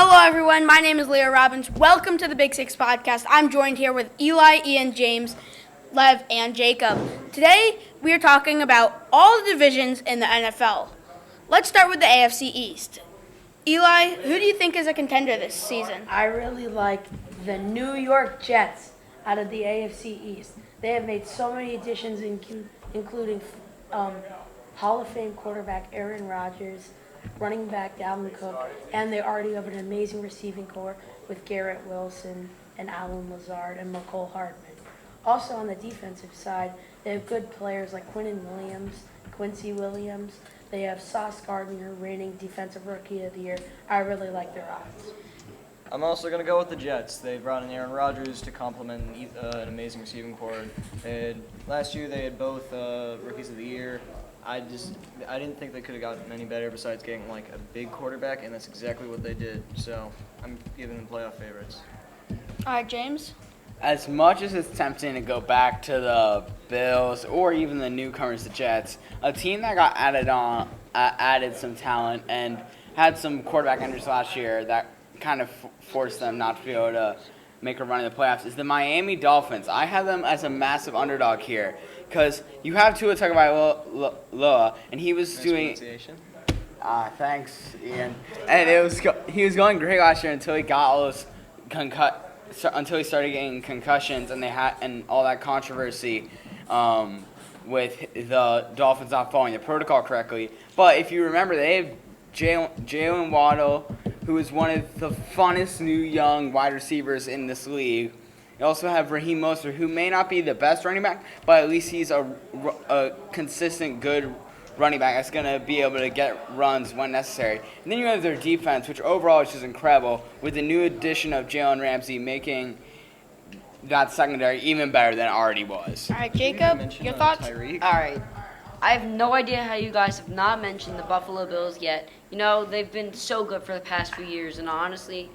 Hello, everyone. My name is Leah Robbins. Welcome to the Big Six Podcast. I'm joined here with Eli, Ian, James, Lev, and Jacob. Today, we are talking about all the divisions in the NFL. Let's start with the AFC East. Eli, who do you think is a contender this season? I really like the New York Jets out of the AFC East. They have made so many additions, including Hall of Fame quarterback Aaron Rodgers, running back Dalvin Cook, and they already have an amazing receiving core with Garrett Wilson and Alan Lazard and McCole Hardman. Also on the defensive side, they have good players like Quincy Williams. They have Sauce Gardner, reigning Defensive Rookie of the Year. I really like their odds. I'm also going to go with the Jets. They brought in Aaron Rodgers to complement an amazing receiving core. Last year they had both Rookies of the Year. I didn't think they could have gotten any better besides getting like a big quarterback, and that's exactly what they did. So I'm giving them playoff favorites. All right, James. As much as it's tempting to go back to the Bills or even the newcomers, the Jets, a team that got added some talent and had some quarterback injuries last year that kind of forced them not to be able to make a run in the playoffs is the Miami Dolphins. I have them as a massive underdog here because you have Tua Tagovailoa, and he was doing. Thanks, Ian. And he was going great last year until he got all those until he started getting concussions, and all that controversy with the Dolphins not following the protocol correctly. But if you remember, they have Jalen Waddle, who is one of the funnest new young wide receivers in this league. You also have Raheem Mostert, who may not be the best running back, but at least he's a consistent, good running back that's going to be able to get runs when necessary. And then you have their defense, which overall is just incredible, with the new addition of Jalen Ramsey making that secondary even better than it already was. All right, Jacob, your thoughts? Tyreek. All right. I have no idea how you guys have not mentioned the Buffalo Bills yet. You know, they've been so good for the past few years, and honestly,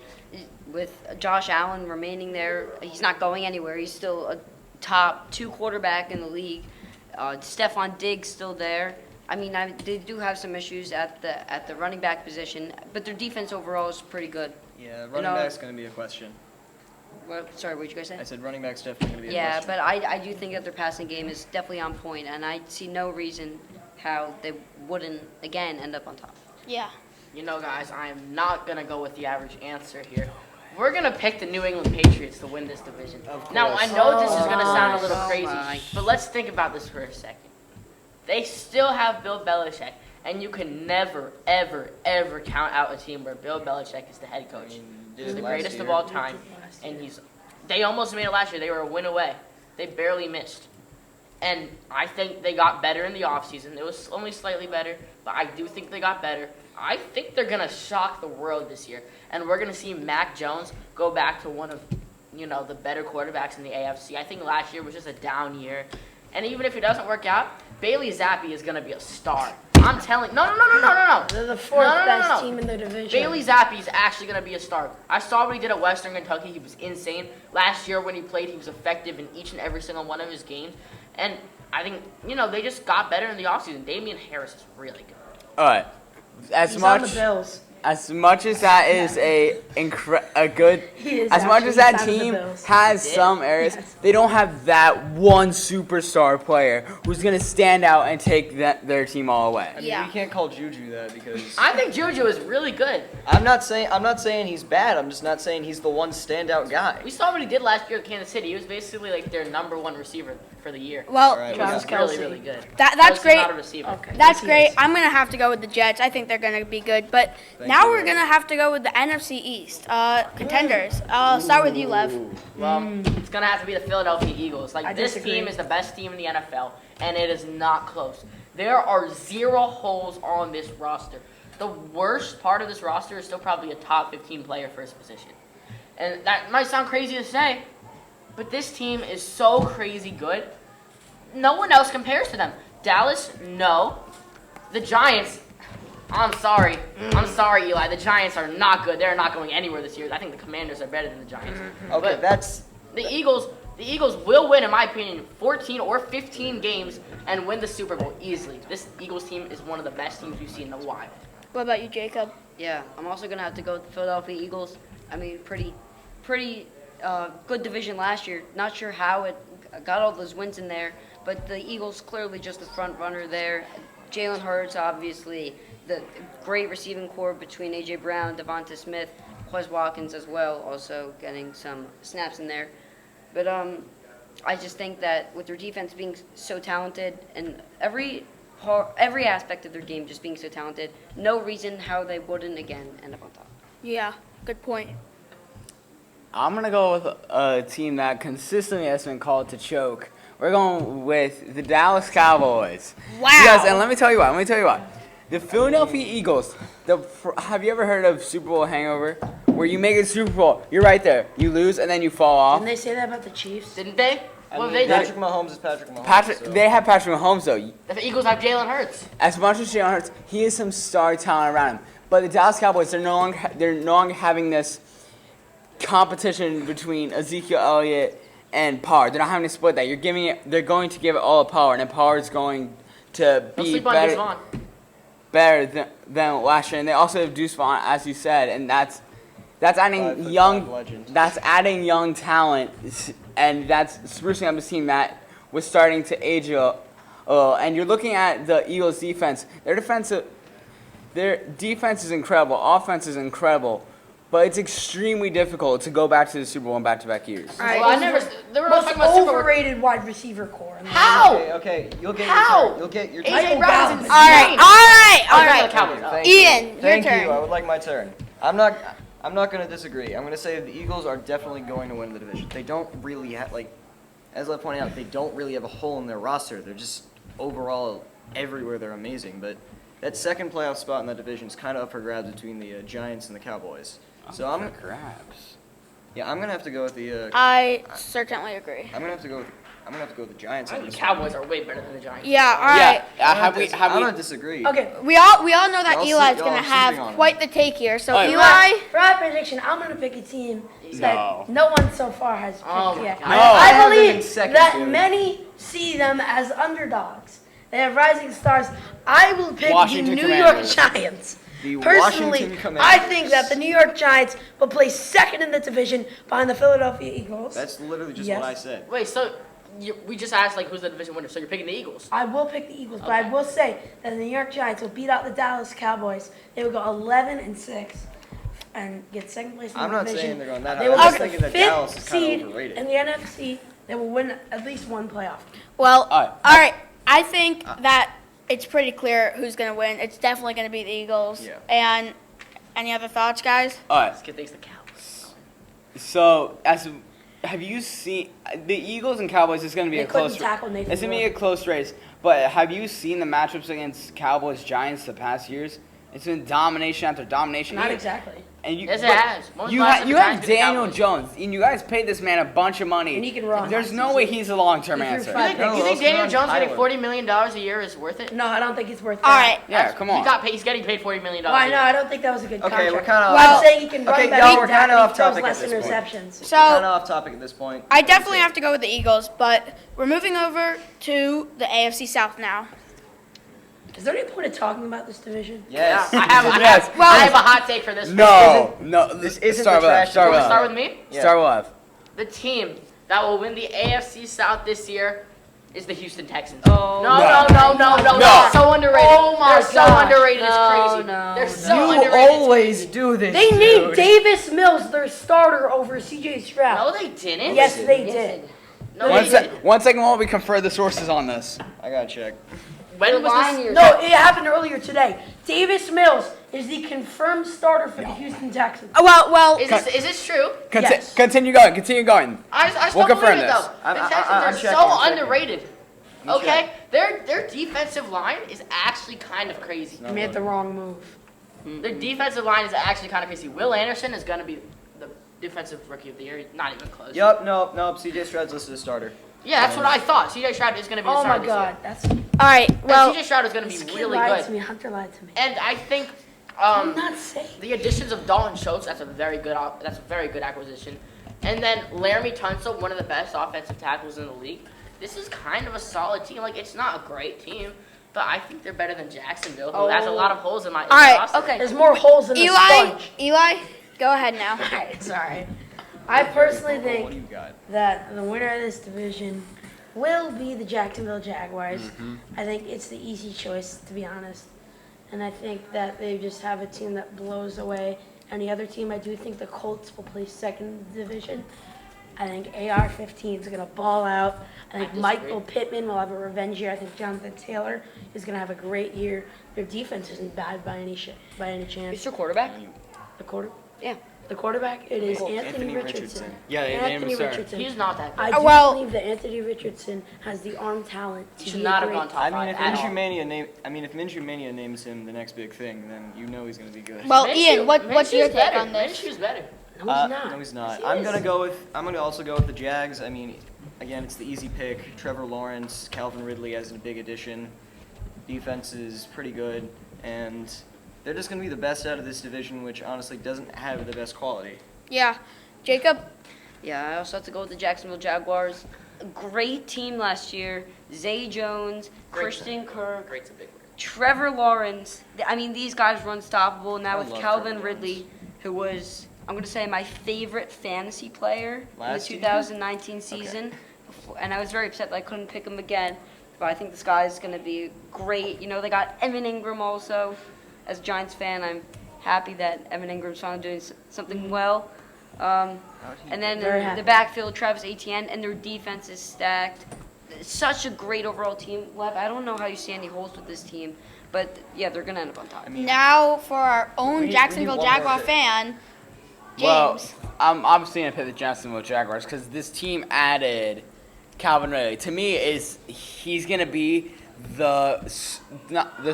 with Josh Allen remaining there, he's not going anywhere. He's still a top 2 quarterback in the league. Stephon Diggs still there. I mean, they do have some issues at the running back position, but their defense overall is pretty good. Yeah, running back's going to be a question. Sorry, what did you guys say? I said running back's definitely going to be a Yeah, question. but I do think that their passing game is definitely on point, and I see no reason how they wouldn't, again, end up on top. Yeah. You know, guys, I am not going to go with the average answer here. We're going to pick the New England Patriots to win this division. Now, I know this is going to sound a little crazy, but let's think about this for a second. They still have Bill Belichick, and you can never, ever, ever count out a team where Bill Belichick is the head coach. He's the greatest of all time, and they almost made it last year. They were a win away. They barely missed. And I think they got better in the offseason. It was only slightly better, but I do think they got better. I think they're going to shock the world this year, and we're going to see Mac Jones go back to one of, the better quarterbacks in the AFC. I think last year was just a down year. And even if it doesn't work out, Bailey Zappi is going to be a star. I'm telling No. They're the fourth best team in the division. Bailey Zappi is actually going to be a star. I saw what he did at Western Kentucky. He was insane. Last year when he played, he was effective in each and every single one of his games. And I think, they just got better in the offseason. Damian Harris is really good. All right. He's on the Bills. As much as that is as much as that team has some areas, they don't have that one superstar player who's going to stand out and take their team all away. I mean, we can't call Juju that because I think Juju is really good. I'm not saying he's bad. I'm just not saying he's the one standout guy. We saw what he did last year at Kansas City. He was basically like their number 1 receiver for the year. Well, Right, He was Travis really, Kelce. really good. That's Kelce's great. Not a receiver. Okay. That's yes, he great. is. I'm going to have to go with the Jets. I think they're going to be good. But Thank now you, we're Lev. going to have to go with the NFC East. Contenders. I'll start with you, Lev. Well, it's going to have to be the Philadelphia Eagles. I This disagree. team is the best team in the NFL, and it is not close. There are 0 holes on this roster. The worst part of this roster is still probably a top 15 player for his position. And that might sound crazy to say, but this team is so crazy good. No one else compares to them. Dallas, no. The Giants, I'm sorry. I'm sorry, Eli. The Giants are not good. They're not going anywhere this year. I think the Commanders are better than the Giants. Okay, But that's the Eagles will win, in my opinion, 14 or 15 games and win the Super Bowl easily. This Eagles team is one of the best teams we've seen in a while. What about you, Jacob? Yeah, I'm also gonna have to go with the Philadelphia Eagles. I mean, pretty good division last year. Not sure how it got all those wins in there, but the Eagles clearly just the front runner there. Jalen Hurts, obviously, the great receiving core between AJ Brown, Devonta Smith, Quez Watkins as well, also getting some snaps in there. But I just think that with their defense being so talented and every aspect of their game just being so talented, no reason how they wouldn't again end up on top. Yeah, good point. I'm going to go with a team that consistently has been called to choke. We're going with the Dallas Cowboys. Wow. Yes, and let me tell you why. The Philadelphia Eagles, have you ever heard of Super Bowl hangover? Where you make it Super Bowl, you're right there. You lose, and then you fall off. Didn't they say that about the Chiefs? Didn't they? I What mean, they Patrick did? Mahomes is Patrick Mahomes. so- They have Patrick Mahomes, though. The Eagles have Jalen Hurts. As much as Jalen Hurts, he has some star talent around him. But the Dallas Cowboys, they're no longer having this competition between Ezekiel Elliott and Pollard. They're not having to split that. They're going to give it all to Pollard, and Pollard's going to Don't be sleep on Deuce Vaughn. better than last year. And they also have Deuce Vaughn, as you said, and that's adding 5'5" young legend. that's adding young talent, and that's sprucing up a team that was starting to age a little. And you're looking at the Eagles' defense. Their defense is incredible. Offense is incredible. But it's extremely difficult to go back to the Super Bowl in back-to-back years. All right. Well, I never. They were Most talking about Super Bowl. overrated wide receiver core. in the How? Okay, you'll get How? your turn. You'll get your turn. AJ Brown's insane. All right, all Okay, right. the Cowboys. Thank Ian, you. your Thank turn. you. I would like my turn. I'm not going to disagree. I'm going to say the Eagles are definitely going to win the division. They don't really have, as I pointed out, they don't really have a hole in their roster. They're just overall everywhere they're amazing. But that second playoff spot in that division is kind of up for grabs between the Giants and the Cowboys. So I'm Grabs. gonna have to go with the I certainly agree. I'm gonna have to go with the Giants. I on think this the one. Cowboys are way better than the Giants. Yeah, all right. I'm gonna disagree. Okay, We all know that Y'all Eli's y'all gonna are have sleeping on quite the take here. So Oh, yeah. Eli, for my prediction, I'm going to pick a team that no one so far has picked Oh my yet. God. No. I have them in believe second, that dude. many see them as underdogs. They have rising stars. I will pick Washington the New York Commanders. Giants. The Personally, Washington Commanders. I think that the New York Giants will place second in the division behind the Philadelphia Eagles. That's literally just Yes. what I said. Wait, so we just asked who's the division winner? So you're picking the Eagles? I will pick the Eagles, but I will say that the New York Giants will beat out the Dallas Cowboys. They will go 11-6 and get second place in the I'm not division. saying they're going that They high. will I'm get just the thinking that fifth Dallas is kind seed of overrated. in the NFC. They will win at least one playoff. well, All right. all right. I think that it's pretty clear who's gonna win. It's definitely gonna be the Eagles. Yeah. And any other thoughts, guys? All right. Let's get things the Cowboys. So, have you seen the Eagles and Cowboys? Is going to be They a close. couldn't tackle Nathan It's going to be Wood. a close race. But have you seen the matchups against Cowboys Giants the past years? It's been domination after domination. Not You- exactly. And you, Yes, it but has. When was You, the last ha- time you the have Giants beat the Daniel Cowboys? Jones, and you guys paid this man a bunch of money. And he can run. There's no way he's a long-term He threw answer. five You picks. think Else Daniel on Jones getting Tyler. $40 million a year is worth it? No, I don't think it's worth that. All right. Yeah, come on. He's getting paid $40 million. Well, I know. I don't think that was a good Okay, contract. we're kind of Well- I'm saying he can run okay, better. y'all, we're kinda off He throws topic at less this point. interceptions. So kind of off topic at this point. I definitely have to go with the Eagles, but we're moving over to the AFC South now. Is there any point of talking about this division? Yes. I have a hot take for this. No, no. This isn't start the with trash us. Start You with want to start us. with me? Yeah. Start with us. The team that will win the AFC South this year is the Houston Texans. Oh, No. No. They're so underrated. Oh my They're so gosh. underrated. No, It's crazy. no, They're no. so underrated. do this. They named Davis Mills their starter over C.J. Stroud. No, they didn't. Yes, they Yes, did. No, One, they sec- didn't. one second while we confer the sources on this. I gotta check. When was Line this? your- No, it happened earlier today. Davis Mills is the confirmed starter for the Houston Texans. Well, Is this true? Yes. Continue going. Continue going. I still We'll believe confirm it this. though. I'm The Texans checking, are I'm so checking. underrated. I'm Okay, their defensive line is actually kind of crazy. You made the wrong move. Their defensive line is actually kind of crazy. Will Anderson is gonna be the defensive rookie of the year. Not even close. Yup, nope. CJ Stroud's listed as starter. Yeah, that's what I thought. CJ Stroud is gonna be the Oh starter my this year. God, that's all right. Yeah, Well, CJ Stroud is gonna be this kid really lied to good. me. Hunter lied to me. And I think I'm not saying. the additions of Dalton Schultz, that's a very good acquisition. And then Laramie Tunsil, one of the best offensive tackles in the league. This is kind of a solid team. Like, it's not a great team, But I think they're better than Jacksonville, who has a lot of holes in my right, roster. okay. There's more holes in the sponge. Eli, go ahead now. Alright, sorry. I personally What do think you got? that the winner of this division will be the Jacksonville Jaguars. I think it's the easy choice, to be honest. And I think that they just have a team that blows away any other team. I do think the Colts will play second in the division. I think AR-15 is going to ball out. I think disagree. Michael Pittman will have a revenge year. I think Jonathan Taylor is going to have a great year. Their defense isn't bad by any chance. Who's your quarterback? The quarter, Yeah. the quarterback, it is Anthony Anthony Richardson. Richardson. Yeah, they named Anthony him sir. Richardson. He's not that I good. do Well- believe that Anthony Richardson has the arm talent to He should be not a have great. gone top I five mean, if at all. Minshew Mania names him the next big thing, then you know he's gonna be good. Well, Minshew- Ian, what's your Minshew's take better. on this? Minshew's better. No, he's not. No, he's not. Yes, he I'm is. gonna also go with the Jags. I mean, again, it's the easy pick. Trevor Lawrence, Calvin Ridley as a big addition. Defense is pretty good, and they're just gonna be the best out of this division, which honestly doesn't have the best quality. Yeah. Jacob? Yeah, I also have to go with the Jacksonville Jaguars. A great team last year. Zay Jones, Christian Kirk, Great's a big word. Trevor Lawrence. I mean, these guys were unstoppable. Now I with love Calvin Trevor Ridley, who was, I'm going to say, my favorite fantasy player Last in year? the 2019 season. And I was very upset that I couldn't pick him again. But I think this guy is going to be great. You know, they got Evan Ingram also. As a Giants fan, I'm happy that Evan Ingram's finally doing something well. And then Very the happy. backfield, Travis Etienne, and their defense is stacked. Such a great overall team. Lev, I don't know how you see any holes with this team, but yeah, they're gonna end up on top. I mean, Now for our own We need Jacksonville one more Jaguar pick. fan, Well, James. I'm obviously gonna pick the Jacksonville Jaguars because this team added Calvin Ridley. To me, he's gonna be the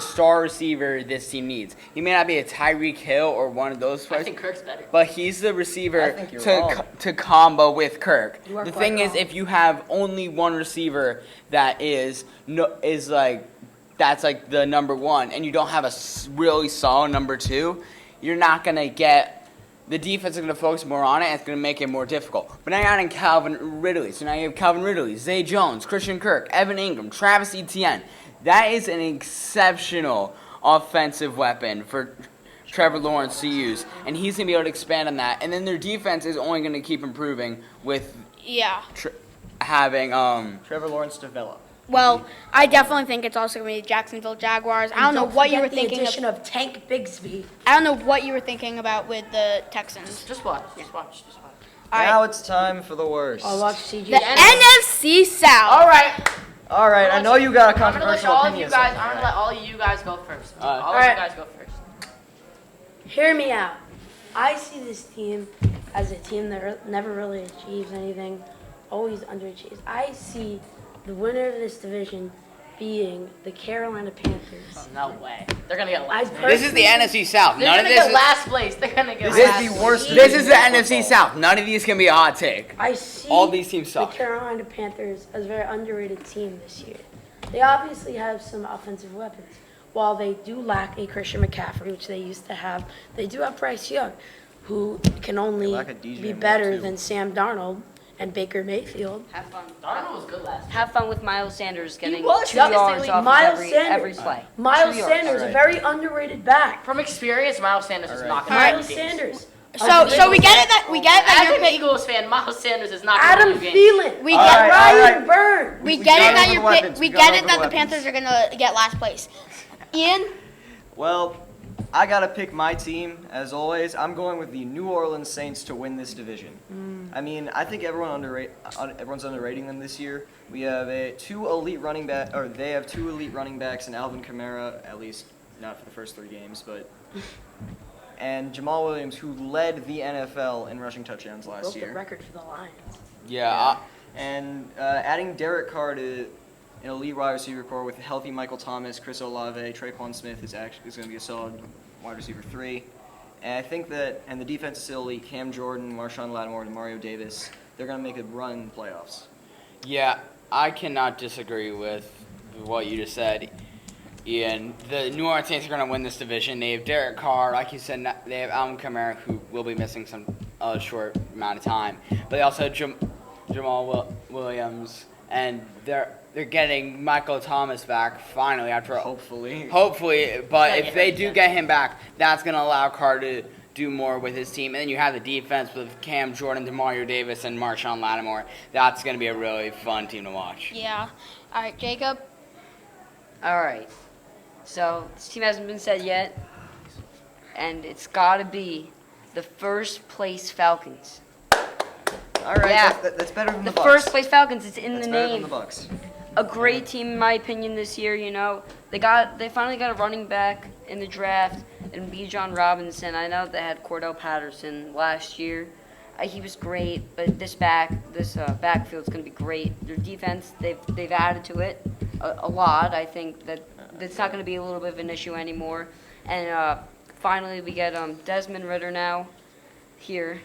star receiver this team needs. He may not be a Tyreek Hill or one of those I players, think Kirk's better. but he's the receiver I think you're wrong. to combo with Kirk. You are The quite thing is, wrong. if you have only one receiver that that's like the number one, and you don't have a really solid number two, you're not gonna get. The defense is going to focus more on it, and it's going to make it more difficult. But now you're adding Calvin Ridley. So now you have Calvin Ridley, Zay Jones, Christian Kirk, Evan Ingram, Travis Etienne. That is an exceptional offensive weapon for Trevor Lawrence to use. And he's going to be able to expand on that. And then their defense is only going to keep improving with Yeah. having Trevor Lawrence develop. Well, I definitely think it's also going to be the Jacksonville Jaguars. I don't know what you were thinking The of. addition of Tank Bigsby. I don't know what you were thinking about with the Texans. Just watch. Just watch. Just watch. All right. Now it's time for the worst. I'll watch CJ. The NFC South. All right. All right, I know you got a I'm gonna let controversial all of opinion. you guys. I'm gonna let all of you guys go first. All of Alright. you guys go first. Hear me out. I see this team as a team that never really achieves anything, always underachieves. I see the winner of this division being the Carolina Panthers. No way. They're gonna get I last. This is the NFC South. They're None of gonna this get last place. They're gonna get This is last the place. worst. This is the division in NFC football. South. None of these can be a hot take. I see All these teams the suck. Carolina Panthers as a very underrated team this year. They obviously have some offensive weapons. While they do lack a Christian McCaffrey, which they used to have, they do have Bryce Young, who can only lack a DJ be Moore, better too. than Sam Darnold and Baker Mayfield. Have fun. Darnold was good last. Have fun with Miles Sanders getting was 2 yards statistically- off Miles of every Sanders. play. Miles 2 yards. Sanders, a Alright. very underrated back. From experience, Miles Sanders is All not right. gonna Miles win games. Sanders. So we get it that As you're an pick, Eagles fan, Miles Sanders is not gonna Adam win games. Thielen. we All get right, Ryan Byrne. we we get got it that over you're the pick, weapons. we We got get over it the that the weapons. Panthers are gonna get last place. Ian, Well, I gotta pick my team as always. I'm going with the New Orleans Saints to win this division. I mean, I think everyone's underrating them this year. We have they have two elite running backs in Alvin Kamara, at least not for the first 3 games, but and Jamal Williams, who led the NFL in rushing touchdowns last Broke the year. record for the Lions. Yeah. And adding Derek Carr to an elite wide receiver core with a healthy Michael Thomas, Chris Olave, Traquan Smith is going to be a solid wide receiver 3. And I think that, and the defense is still elite, Cam Jordan, Marshawn Lattimore, and Mario Davis, they're going to make a run in playoffs. Yeah, I cannot disagree with what you just said, Ian. The New Orleans Saints are going to win this division. They have Derek Carr, like you said. They have Alvin Kamara, who will be missing some short amount of time. But they also have Jamal Williams, and they're getting Michael Thomas back finally after Hopefully. Hopefully, but Yeah, if yeah, they yeah. do get him back, that's going to allow Carr to do more with his team. And then you have the defense with Cam Jordan, DeMario Davis, and Marshawn Lattimore. That's going to be a really fun team to watch. Yeah. All right, Jacob. All right. So this team hasn't been said yet, and it's got to be the first place Falcons. All right, Yeah. that's better than The the Bucs. first place Falcons. It's in That's the better name. than the Bucs. A great team in my opinion this year. You know, they finally got a running back in the draft, and Bijan Robinson. I know they had Cordell Patterson last year. He was great, but this backfield's gonna be great. Their defense, they've added to it a lot. I think that it's not gonna be a little bit of an issue anymore. And finally, we get Desmond Ritter now here.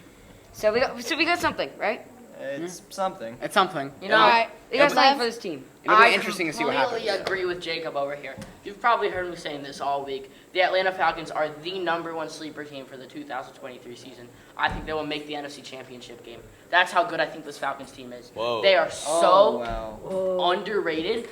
So we got something, right? It's something. It's something. You know, All right. We got Lev? something for this team. It'll be I interesting to see what completely happens. agree with Jacob over here. You've probably heard me saying this all week. The Atlanta Falcons are the #1 sleeper team for the 2023 season. I think they will make the NFC Championship game. That's how good I think this Falcons team is. Whoa. They are Oh, so wow. underrated.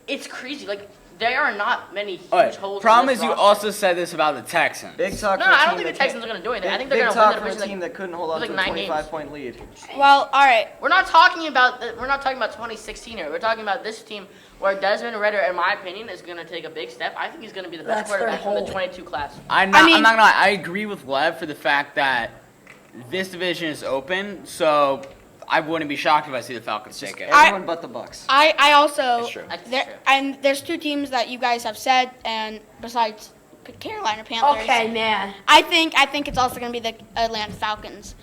It's crazy. Like, there are not many huge All right. holes. Problem in is, this you roster. also said this about the Texans. Big talk No, for a I don't team think the that Texans can't- are going to do anything. I think Big they're going to talk win the for a division. team Like, that couldn't hold on like to a 9 games. 25-point lead. Well, all right. we're not talking about 2016 here. We're talking about this team where Desmond Ritter, in my opinion, is going to take a big step. I think he's going to be the best That's their quarterback from the hole. 22 class. I'm I not mean- gonna lie. I agree with Lev for the fact that this division is open, so I wouldn't be shocked if I see the Falcons take it. Everyone but the Bucs. I also That's true. That's there true. and there's two teams that you guys have said, and besides Carolina Panthers. Okay, man. I think it's also going to be the Atlanta Falcons.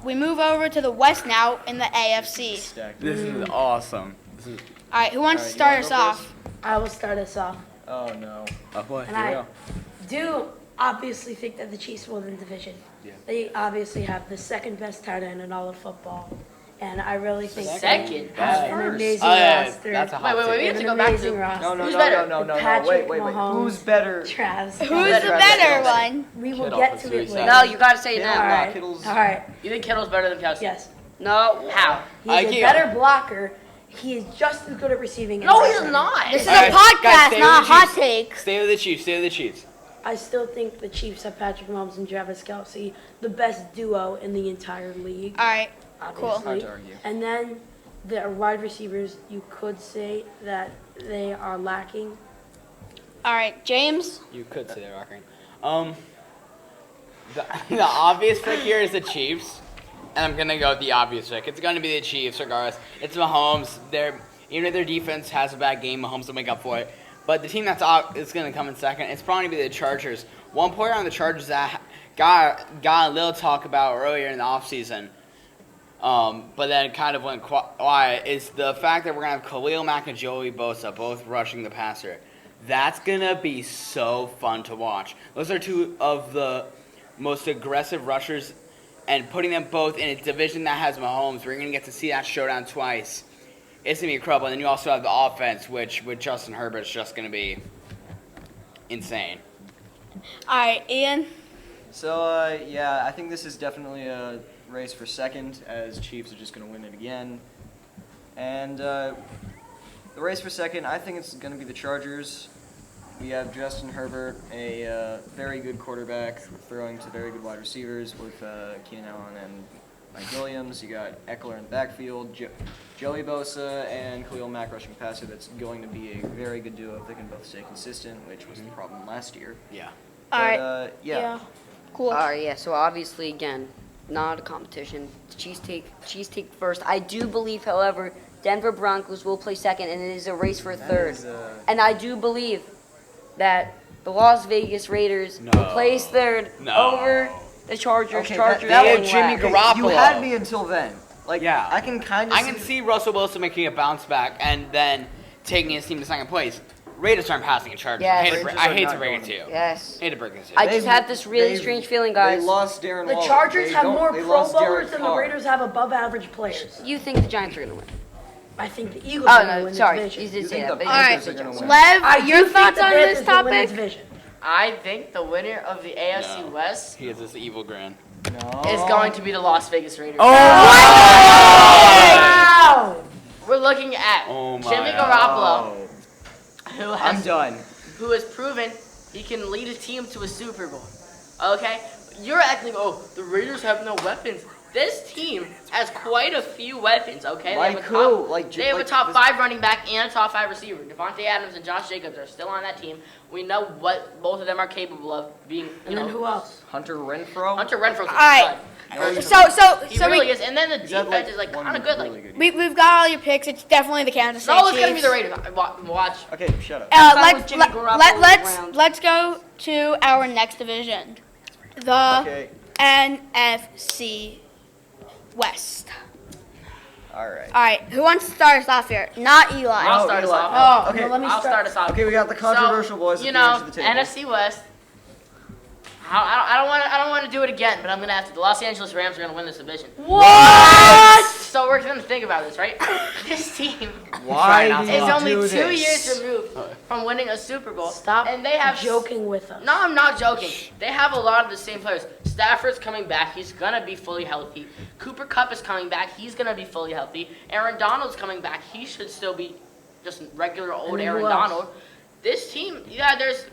We move over to the West now in the AFC. Stacked. This is awesome. This is, All right, who wants All to right, you start wanna us go off? I will start us off. Oh, no. oh boy, And here we I go. do obviously think that the Chiefs will win the division. Yeah. They obviously have the second best tight end in all of football. And I really think Second? they have Who's an first? amazing Oh, yeah, roster. that's a hot Wait, we take. have to An go back amazing to roster. No, no, Who's no, better? no, no, no, no. Patrick Wait. Mahomes. Who's better? Travis. Who's better? the better Kittle's one? We will Kittle get for to it 3 later. No, you got to say it Yeah. All now. right. Kittle's- All right. You think Kittle's better than Kelsey? Yes. No. How? He's I a can't- better blocker. He is just as good at receiving. No, as he's passing. not. This is All a right, guys, podcast, stay not a with the hot Chiefs. take. Stay with the Chiefs. Stay with the Chiefs. I still think the Chiefs have Patrick Mahomes and Travis Kelce, the best duo in the entire league. All right, cool. Obviously. Hard to argue. And then the wide receivers, you could say that they are lacking. All right, James. You could say they're rocking. The obvious pick here is the Chiefs, and I'm gonna go with the obvious pick. It's gonna be the Chiefs, regardless. It's Mahomes. Even if their defense has a bad game, Mahomes will make up for it. But the team is gonna come in second. It's probably gonna be the Chargers. One player on the Chargers that got a little talk about earlier in the offseason, but then kind of went quiet, is the fact that we're gonna have Khalil Mack and Joey Bosa both rushing the passer. That's gonna be so fun to watch. Those are two of the most aggressive rushers, and putting them both in a division that has Mahomes, we're gonna get to see that showdown twice. It's gonna be incredible. And then you also have the offense, which with Justin Herbert is just gonna be insane. All right, Ian. So, yeah, I think this is definitely a race for second, as Chiefs are just going to win it again. And the race for second, I think it's going to be the Chargers. We have Justin Herbert, a very good quarterback, throwing to very good wide receivers with Keenan Allen and Mike Williams. You got Eckler in the backfield, Joey Bosa, and Khalil Mack rushing passer. That's going to be a very good duo if they can both stay consistent, which was the problem last year. Yeah. All But, right. yeah. Cool. All right, yeah. So obviously, again, not a competition. The Chiefs take first. I do believe, however, Denver Broncos will play second, and it is a race for That third. is, And I do believe that the Las Vegas Raiders will No. place third No. over the Chargers. Okay, Chargers that They have win Jimmy last. Garoppolo. You had me until then. Like, Yeah. I can kind of I can see Russell Wilson making a bounce back and then taking his team to second place. Raiders aren't passing in Chargers. Yes. I hate to Raiders break- I are hate not to break it going. to you. Yes. Hate to break it to you. I just have this really strange feeling, guys. They lost Darren The Waller. Chargers They have don't- more they Pro lost Bowlers Derek than the Carr. Raiders have above average players. You think the Giants are going to win? I think the Eagles Oh, are going to no, win sorry. the You division. did You say think that. the but All right, Panthers are gonna win? Lev, I your do think thoughts the on Panthers this will win the topic? division. I think the winner of the AFC No. West He has this evil grin. No. is going to be the Las Vegas Raiders. Wow! We're looking at Oh my Jimmy God. Garoppolo, I'm done. who has proven he can lead a team to a Super Bowl. Okay? You're acting, oh, the Raiders have no weapons. This team has quite a few weapons, okay? Like they have a who? top, Like they have a like top this- 5 running back and a top 5 receiver. Devontae Adams and Josh Jacobs are still on that team. We know what both of them are capable of being, And then who else? Hunter Renfro. Hunter Renfro's a Alright. stud. So He really we is. And then the He's had, defense is like one kind of good. really Like, good we've got all your picks. It's definitely the Kansas City no, it's Chiefs. gonna be the Raiders. Watch. Okay, shut up. Fine with Jimmy Garoppolo around. Let's go to our next division, the Okay. NFC West. All right. All right, who wants to start us off here? Not Eli. I'll Oh, start us Eli. off. Oh, Okay. no, let me I'll start us off. Okay, we got the controversial boys You at the know, edge of the table. NFC West. I don't want to do it again, but I'm gonna have to. The Los Angeles Rams are gonna win this division. What? So we're gonna think about this, right? This team Why not do is you only do 2 this? years removed from winning a Super Bowl. Stop And they have joking with us. No, I'm not joking. They have a lot of the same players. Stafford's coming back. He's gonna be fully healthy. Cooper Kupp is coming back. He's gonna be fully healthy. Aaron Donald's coming back. He should still be just regular old And then Aaron who else? Donald. This team, yeah, there's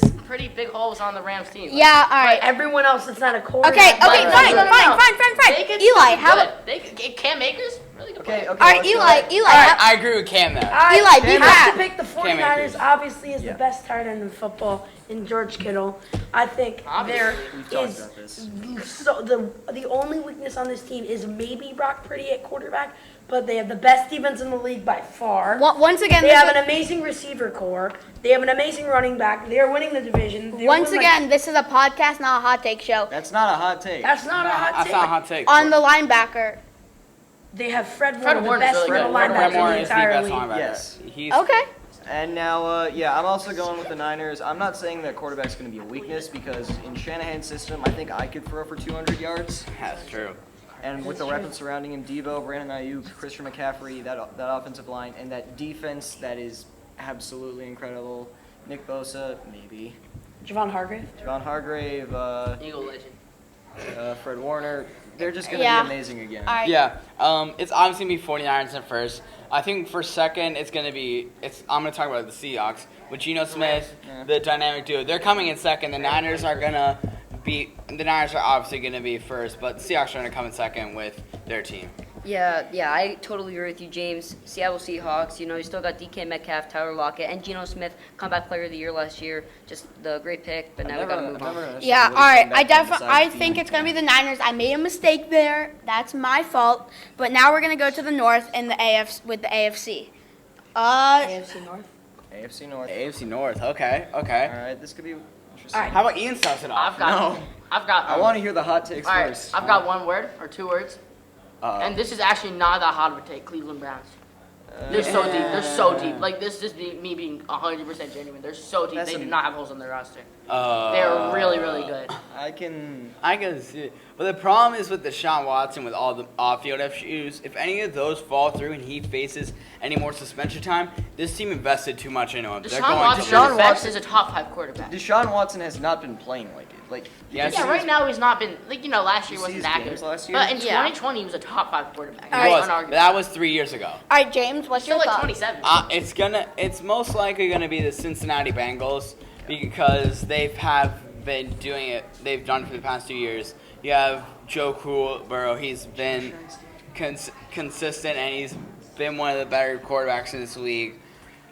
some pretty big holes on the Rams team. Yeah, all right. Everyone else that's not a quarterback. Okay, But- fine. They could Eli, still be how good. about They Cam Akers? Really good Okay, player. okay. all right, let's go Eli? ahead. Eli, I agree with Cam there. Eli, be You back. have to pick the Cam 49ers, Akers. obviously, is Yeah. the best tight end in football in George Kittle. I think there We've talked is about this. so the only weakness on this team is maybe Brock Purdy at quarterback, but they have the best defense in the league by far. Once again, They this have is- an amazing receiver core. They have an amazing running back. They are winning the division. They once win, like- again, this is a podcast, not a hot take show. That's not a hot take. that's not a hot That's take. not a hot take. On the linebacker. They have Fred Fred Warner, the Warner's best really middle good. Fred linebacker in Warner the is the entire best league. linebacker. Yes. He's Okay. And now, yeah, I'm also going with the Niners. I'm not saying that quarterback's going to be a weakness because in Shanahan's system, I think I could throw for 200 yards. That's true. And with the weapons surrounding him, Debo, Brandon Ayuk, Christian McCaffrey, that offensive line, and that defense that is absolutely incredible. Nick Bosa, maybe. Javon Hargrave. Javon Hargrave, Eagle legend. Fred Warner. They're just going to Yeah. be amazing again. All right. Yeah, it's obviously gonna be 49ers in first. I think for second, I'm gonna talk about the Seahawks with Geno Smith, Yeah. the dynamic duo. They're coming in second. The Niners are obviously gonna be first, but the Seahawks are gonna come in second with their team. Yeah, I totally agree with you, James. Seattle Seahawks, you still got DK Metcalf, Tyler Lockett, and Geno Smith, comeback player of the year last year. Just the great pick, but now we gotta move on. Yeah, all right. I think it's gonna be the Niners. I made a mistake there. That's my fault. But now we're gonna go to the North and the AFC with the AFC. AFC North. AFC North. AFC North. Okay. All right, this could be interesting. All right. How about Ian starts it off? I've got. I want to hear the hot takes All right, first. I've got one word or 2 words, Uh-oh. and this is actually not that hot of a take. Cleveland Browns. They're so deep. They're so deep. Like this is me being 100% genuine. They're so deep. That's They a- do not have holes on their roster. They're really, really good. I can see it. But the problem is with Deshaun Watson with all the off-field issues. If any of those fall through and he faces any more suspension time, this team invested too much into him. They're Deshaun going Watson, to Deshaun lose. Watson- is a top 5 quarterback. Deshaun Watson has not been playing like it. Like Yes, Yeah, he right is. now he's not been last year You see wasn't his that games good. last year? But in Yeah. 2020 he was a top 5 quarterback. He All right. was, Unarguable. but that was 3 years ago. All right, James. What's Still your like thought? 27. It's most likely gonna be the Cincinnati Bengals because they've been doing it. They've done it for the past 2 years. You have Joe Burrow. He's been consistent and he's been one of the better quarterbacks in this league.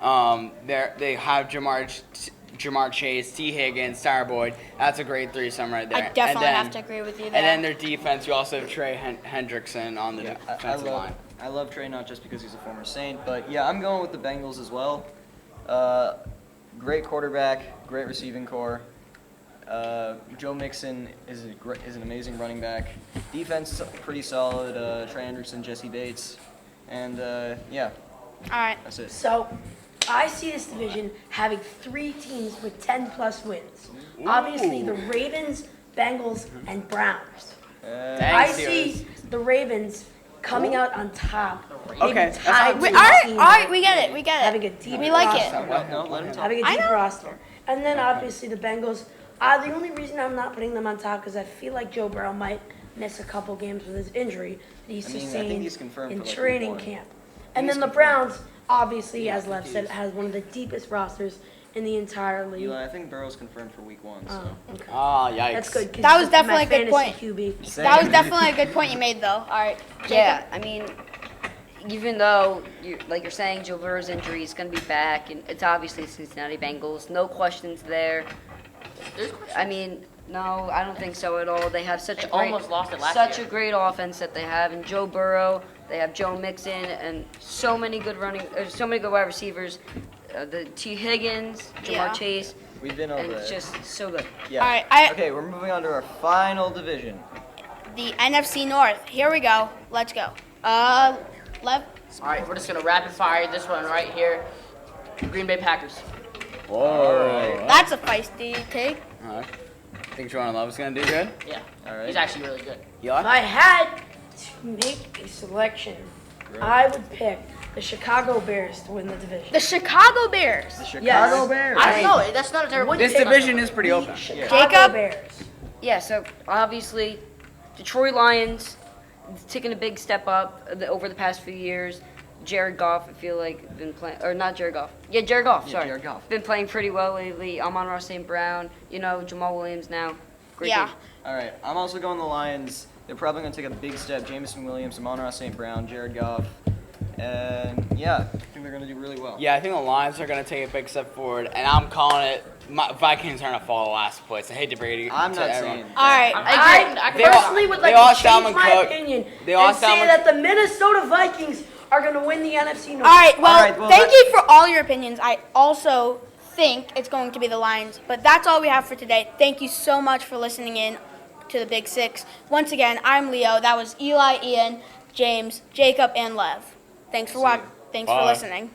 They have Jamar Chase, T. Higgins, Tyler Boyd. That's a great threesome right there. I definitely and then, have to agree with you there. And then their defense, you also have Trey Hendrickson on the Yeah, defensive line. I love Trey not just because he's a former Saint, but yeah, I'm going with the Bengals as well. Great quarterback, great receiving core. Joe Mixon is an amazing running back. Defense pretty solid. Trey Anderson, Jesse Bates, and yeah, All right. that's it. So, I see this division having 3 teams with 10-plus wins. Obviously, the Ravens, Bengals, and Browns. I Thanks, see the Ravens coming out on top. maybe Okay, that's tied not- with All right, teams all right. We get it. having a deep We like roster. it. No, let him talk. Having a I deep know. roster. And then obviously the Bengals. The only reason I'm not putting them on top is I feel like Joe Burrow might miss a couple games with his injury that he I mean, I think sustained he's confirmed in for, like, training week 1. camp. And then the Browns, obviously, as Lev said, has one of the deepest rosters in the entire league. Eli, I think Burrow's confirmed for week 1. So. Oh, okay. Oh, yikes. That's good. 'cause That was he's definitely my a good fantasy point. QB. That was definitely a good point you made, though. All right. Yeah, I mean, even though you're saying Joe Burrow's injury is going to be back, and it's obviously Cincinnati Bengals, no questions there. There's questions. I mean, no, I don't think so at all. They have such They a great, almost lost it last such year. a great offense that they have, and Joe Burrow. They have Joe Mixon and so many good wide receivers. The T. Higgins, Jamar Yeah. Chase, We've been over and it's it. just so good. Yeah. All right, okay, we're moving on to our final division. The NFC North. Here we go. Let's go. Lev. All right, we're just gonna rapid fire this one right here. Green Bay Packers. Whoa. That's a feisty take. Alright. Think Jordan Love is going to do good? Yeah, All right. he's actually really good. Eli? If I had to make a selection, I would pick the Chicago Bears to win the division. The Chicago Bears. The Chicago Yes. Bears. I don't know. That's not a terrible. This take. division is pretty open. Chicago Jacob? Bears. Yeah, so obviously, Detroit Lions taking a big step up over the past few years. Jared Goff, I feel like, been playing, or not Jared Goff. Yeah, Jared Goff, Yeah, sorry. Jared Goff. Been playing pretty well lately. Amon-Ra St. Brown, Jamal Williams now. Great Yeah. team. All right, I'm also going the Lions. They're probably going to take a big step. Jameson Williams, Amon-Ra St. Brown, Jared Goff. And, yeah, I think they're going to do really well. Yeah, I think the Lions are going to take a big step forward, and I'm calling it. My Vikings are going to fall to last place. I hate to break it I'm to not everyone. saying All right. I They all- personally would they like all to sound change like my Cook. opinion They all and say sound like- that the Minnesota Vikings are going to win the NFC North. All right. Well, All right, well, thank let's- you for all your opinions. I also think it's going to be the Lions, but that's all we have for today. Thank you so much for listening in to the Big Six. Once again, I'm Leo. That was Eli, Ian, James, Jacob, and Lev. Thanks for See you. watching. Thanks for Bye. listening.